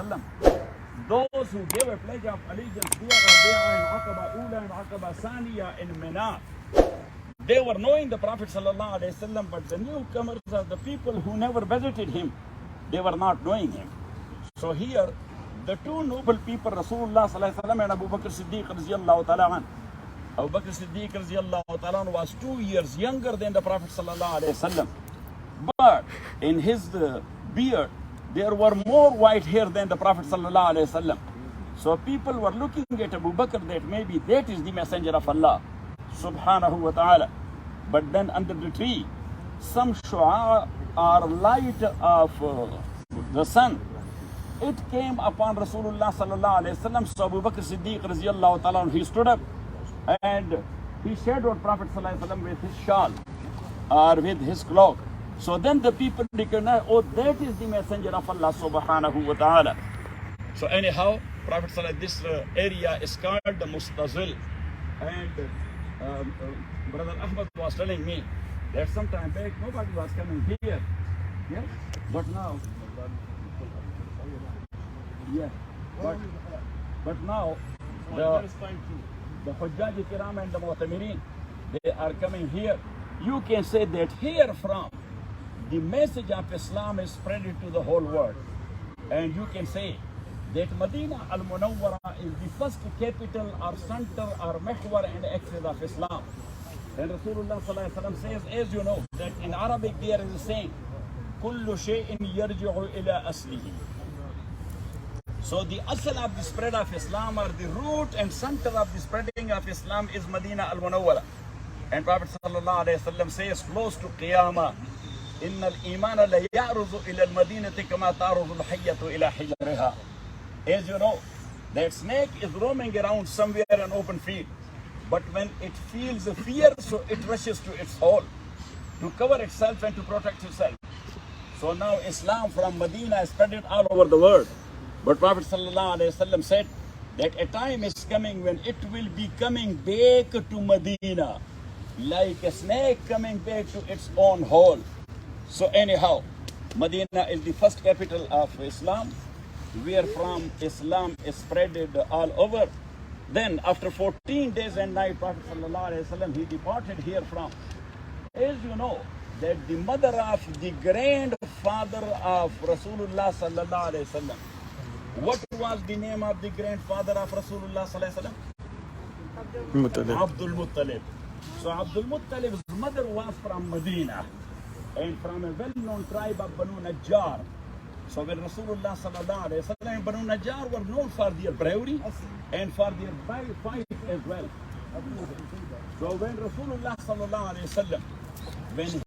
wasallam. Those who gave a pledge of allegiance there in Aqaba Ula and Aqaba Saniya in Mina, they were knowing the Prophet sallallahu alaihi wasallam, but the newcomers are the people who never visited him. They were not knowing him. So here, the two noble people, Rasulullah sallallahu alaihi wasallam and Abu Bakr Siddiq radiyallahu ta'ala an. Abu Bakr Siddiq radiyallahu ta'ala an was 2 years younger than the Prophet sallallahu alaihi wasallam. But in his beard, there were more white hair than the Prophet sallallahu alaihi wasallam. So people were looking at Abu Bakr that maybe that is the messenger of Allah subhanahu wa ta'ala. But then under the tree, some shu'a or light of the sun, it came upon Rasulullah sallallahu alaihi wasallam. So Abu Bakr Siddiq radiyallahu ta'ala, he stood up and he shadowed Prophet sallallahu alaihi wasallam with his shawl or with his cloak. So then the people recognize, oh, that is the messenger of Allah subhanahu wa ta'ala. So anyhow, Prophet sallallahu alaihi wasallam, this area is called the Mustazil. And Brother Ahmad was telling me that some time back nobody was coming here. Yes? But now, yes. But now the Hujjaj Kiram and the Mu'tamirin, they are coming here. You can say that here from the message of Islam is spread to the whole world. And you can say that Madinah al-Munawwara is the first capital or center or mehwar and axis of Islam. And Rasulullah sallallahu alaihi wasallam says, as you know, that in Arabic there is a saying, كُلُّ شَيْءٍ يَرْجِعُ إِلَىٰ أَصْلِهِ. So the asl of the spread of Islam, or the root and center of the spreading of Islam, is Madinah al-Munawwara. And Prophet sallallahu alaihi wasallam says, close to Qiyamah, إِنَّ الْإِيمَانَ لَيَعْرُضُ إِلَى الْمَدِينَةِ كَمَا تَعْرُضُ الْحَيَّةُ إِلَى حِجْرِهَا. As you know, that snake is roaming around somewhere in an open field. But when it feels a fear, so it rushes to its hole to cover itself and to protect itself. So now Islam from Medina is spread all over the world. But Prophet sallallahu alaihi wasallam said that a time is coming when it will be coming back to Medina, like a snake coming back to its own hole. So anyhow, Medina is the first capital of Islam, where from Islam is spreaded all over. Then after 14 days and night, Prophet sallallahu alaihi wasallam, he departed here from. As you know, that the mother of the grandfather of Rasulullah sallallahu alaihi wasallam, what was the name of the grandfather of Rasulullah sallallahu alaihi wasallam? Abdul Muttalib. So Abdul Muttalib's mother was from Medina and from a well-known tribe of Banu Najjar. So when Rasulullah sallallahu alaihi wasallam, Banu Najjar were known for their bravery and for their fight as well. So when Rasulullah sallallahu alaihi wasallam, when